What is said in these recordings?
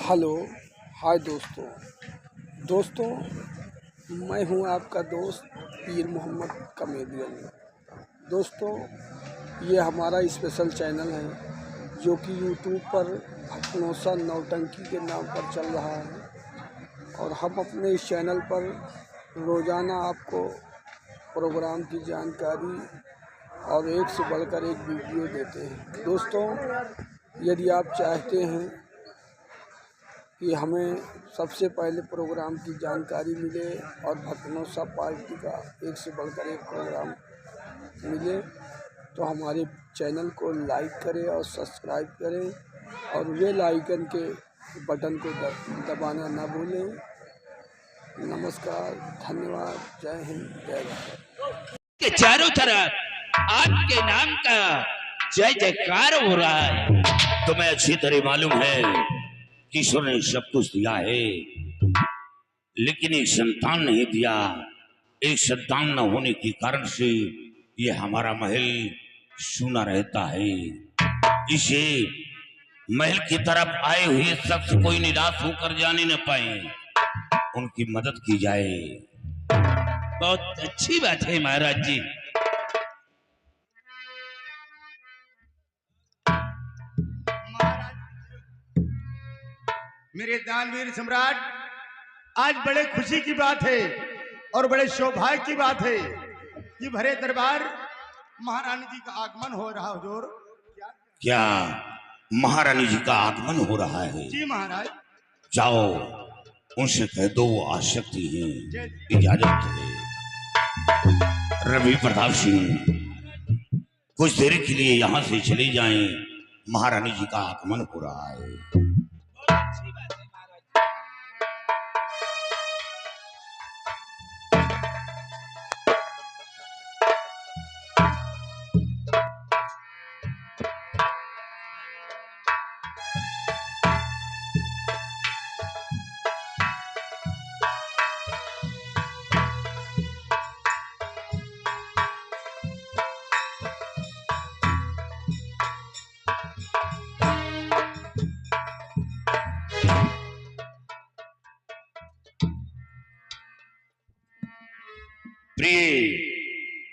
Hello hi दोस्तों मैं हूं आपका दोस्त पीर मोहम्मद कमेडियन। दोस्तों ये हमारा स्पेशल चैनल है जो कि यूट्यूब पर भटनोसा नौटंकी के नाम पर चल रहा है और हम अपने इस चैनल पर रोज़ाना आपको प्रोग्राम की जानकारी और एक से बढ़कर एक वीडियो देते हैं। दोस्तों यदि आप चाहते हैं कि हमें सबसे पहले प्रोग्राम की जानकारी मिले और भटनोसा पार्टी का एक से बढ़कर एक प्रोग्राम मिले तो हमारे चैनल को लाइक करें और सब्सक्राइब करें और बेल आइकन के बटन को दबाना ना भूलें। नमस्कार, धन्यवाद, जय हिंद, जय भारत। के चारों तरफ आपके नाम का जय जयकार हो रहा है। तुम्हें अच्छी तरह मालूम है कि ईश्वर ने सब कुछ दिया है, लेकिन एक संतान नहीं दिया। एक संतान न होने के कारण से ये हमारा महल सूना रहता है। इसे महल की तरफ आए हुए शख्स कोई निराश होकर जाने न पाए, उनकी मदद की जाए। बहुत अच्छी बात है महाराज जी। मेरे दानवीर सम्राट, आज बड़े खुशी की बात है और बड़े सौभाग्य की बात है कि भरे दरबार महारानी जी का आगमन हो रहा। हुजूर क्या महारानी जी का आगमन हो रहा है? जी महाराज। जाओ उनसे कह दो वो आ सकती हैं, इजाजत है। रवि प्रताप सिंह कुछ देर के लिए यहाँ से चले जाएं, महारानी जी का आगमन हो रहा है।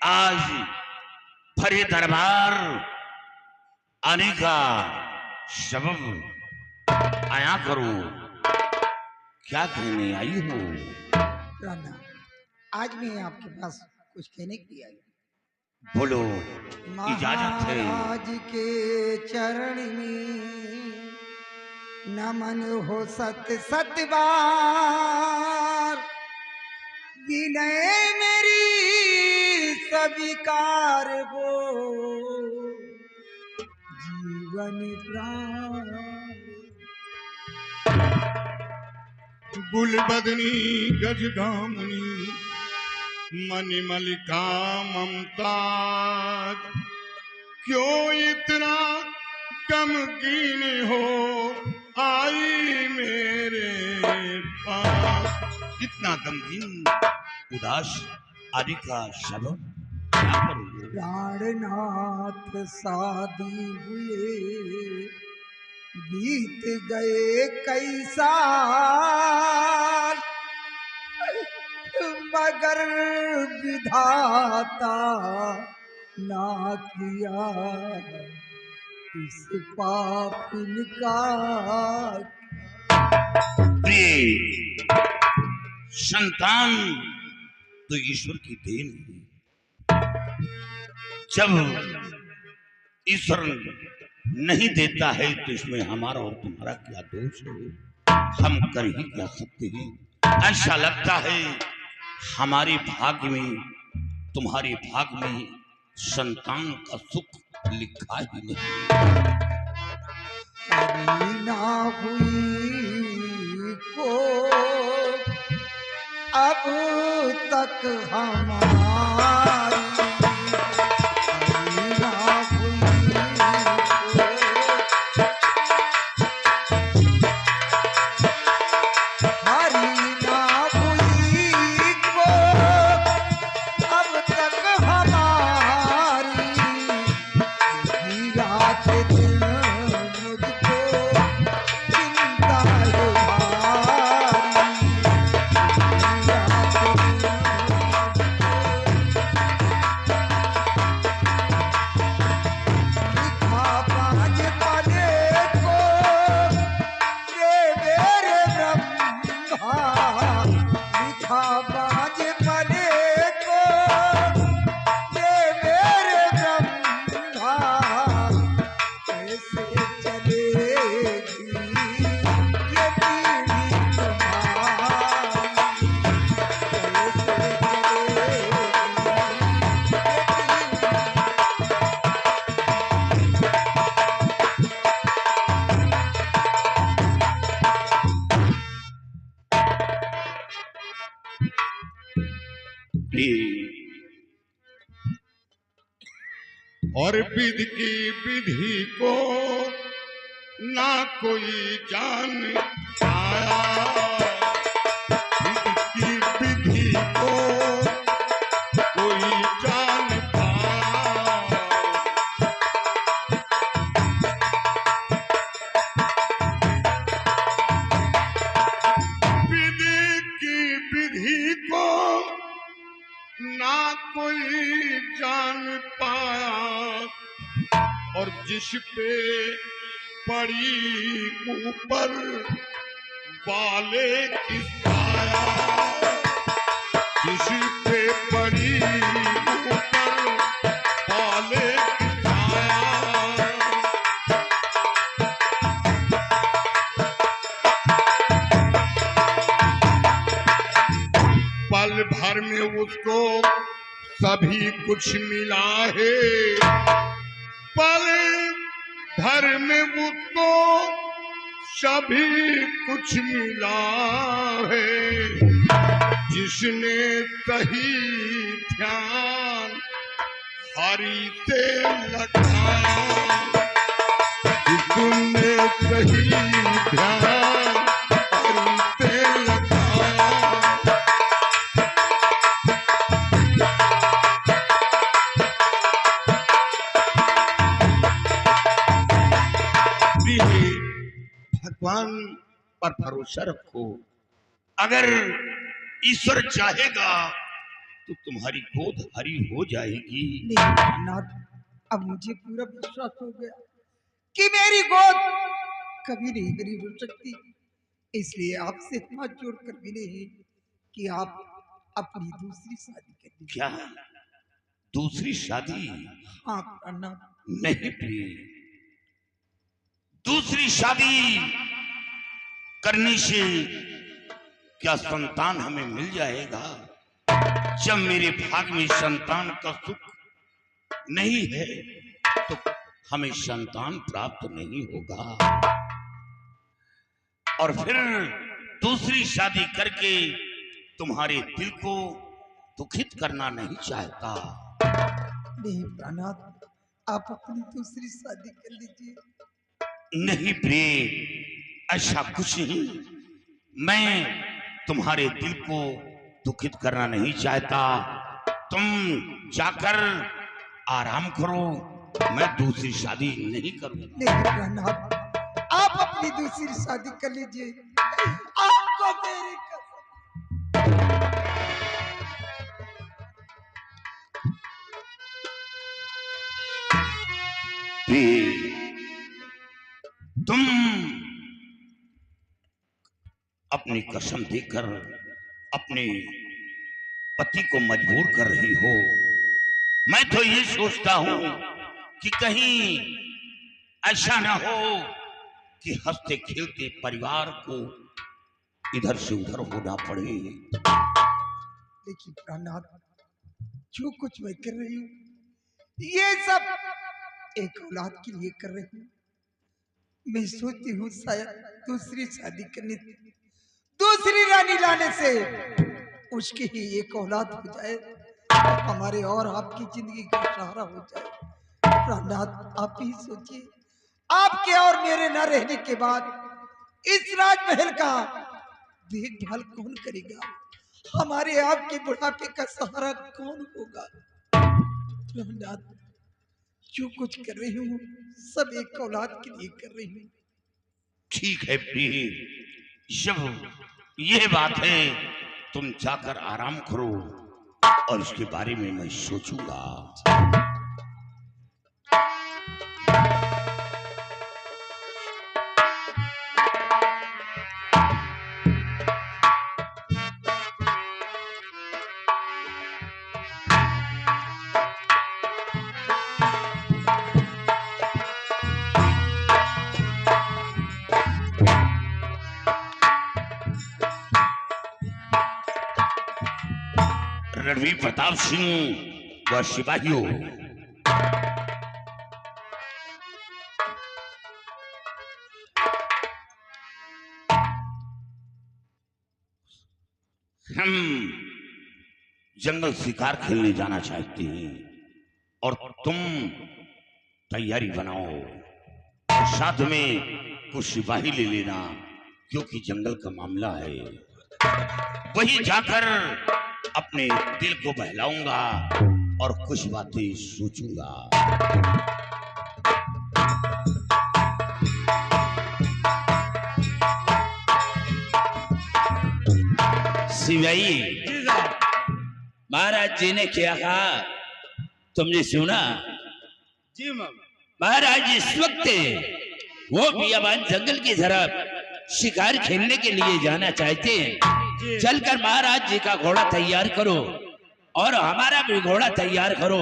आज भरे दरबार आने का सबब आया करो, क्या कहने आई हो? राना, आज मैं आपके पास कुछ कहने के लिए आई। बोलो, इजाजत है। महाराज के चरण में नमन हो सत सत बार, विनय मेरी स्वीकार हो जीवन प्राण। गुलबदनी गजगामनी मणिमलिका ममताज, क्यों इतना गमगीन हो आई मेरे पास। इतना गमगीन उदास आदि का सबब क्या करोगे? प्राणनाथ शादी हुए बीत गए कई साल, मगर विधाता ना किया इस पापिन का। प्रिय संतान तो ईश्वर की देन है। जब ईश्वर नहीं देता है तो इसमें हमारा और तुम्हारा क्या दोष है? हम कर ही क्या सकते हैं? ऐसा लगता है हमारे भाग्य में, तुम्हारे भाग्य में संतान का सुख लिखा ही नहीं। ना हुई को अब तक हमारी, ना हुई को हरी, ना हुई को अब तक हमारी। रात दिन मुझको चिंता है और विधि की विधि को ना कोई जान पाया, विधि की विधि को कोई जान पाया। विधि की विधि को ना कोई जान पाया, और जिस पे पड़ी ऊपर बाले की साया, जिस पे पड़ी ऊपर बाले की साया, पल भर में उसको सभी कुछ मिला है, पल भर में उसको सभी कुछ मिला है। जिसने सही ध्यान हरि से लगाया, जिसने सही ध्यान हरि से लगाया, भगवान पर भरोसा रखो। अगर ईश्वर चाहेगा तो तुम्हारी गोद हरी हो जाएगी। नहीं भोलानाथ, अब मुझे पूरा विश्वास हो गया कि मेरी गोद कभी नहीं हरी हो सकती। इसलिए आपसे हाथ जोड़कर विनय है कि आप अपनी दूसरी शादी कर लीजिए। क्या दूसरी शादी? हाँ भोलानाथ। नहीं प्रिय, दूसरी शादी करने से क्या संतान हमें मिल जाएगा? जब मेरे भाग में संतान का सुख नहीं है तो हमें संतान प्राप्त नहीं होगा। और फिर दूसरी शादी करके तुम्हारे दिल को दुखित करना नहीं चाहता। नहीं भोलानाथ, आप अपनी दूसरी शादी कर लीजिए। नहीं प्रिय, ऐसा कुछ नहीं। मैं तुम्हारे दिल को दुखित करना नहीं चाहता। तुम जाकर आराम करो, मैं दूसरी शादी नहीं करूंगा। नहीं भोलानाथ, आप अपनी दूसरी शादी कर लीजिए। आपको मेरी कसम। प्रिय, तुम अपनी कसम देकर अपने पति को मजबूर कर रही हो। मैं तो ये सोचता हूं कि कहीं ऐसा ना हो कि हंसते खेलते परिवार को इधर से उधर होना पड़े। देखिए भोलानाथ, जो कुछ मैं कर रही हूँ ये सब एक औलाद के लिए कर रही हूँ। मैं सोचती हूँ शायद दूसरी शादी करने, दूसरी रानी लाने से उसकी ही एक औलाद हो जाए, हमारे और आपकी जिंदगी का सहारा हो जाए। भोलानाथ, आप ही सोचिए, आपके और मेरे न रहने के बाद इस राजमहल का देखभाल कौन करेगा? हमारे आपके बुढ़ापे का सहारा कौन होगा? भोलानाथ, जो कुछ कर रही हूँ सब एक औलाद के लिए कर रही हूँ। ठीक है प्रिय, जब यह बात है तुम जाकर आराम करो और इसके बारे में मैं सोचूंगा। रणवीर प्रताप सिंह व सिपाहियों, हम जंगल शिकार खेलने जाना चाहते हैं और तुम तैयारी बनाओ और साथ में कुछ सिपाही ले लेना, क्योंकि जंगल का मामला है। वही जाकर अपने दिल को बहलाऊंगा और कुछ बातें सोचूंगा। सिवाई, जी साहब। महाराज जी ने क्या कहा तुमने सुना? जी महाराज इस वक्त वो बियाबान जंगल की तरफ शिकार खेलने के लिए जाना चाहते हैं। चलकर महाराज जी का घोड़ा तैयार करो और हमारा भी घोड़ा तैयार करो,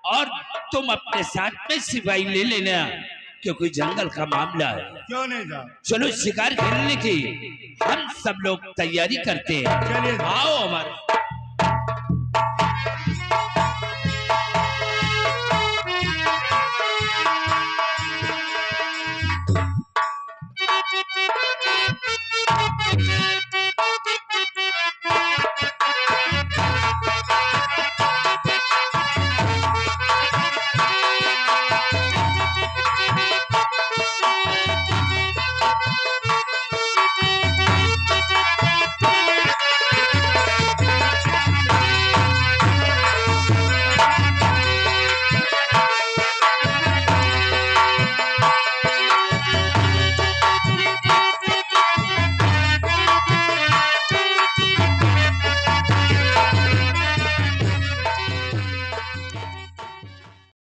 और तुम अपने साथ में सिपाही ले लेना, क्योंकि जंगल का मामला है। क्यों नहीं साहब? चलो शिकार खेलने की हम सब लोग तैयारी करते हैं। चलिए आओ हमारे।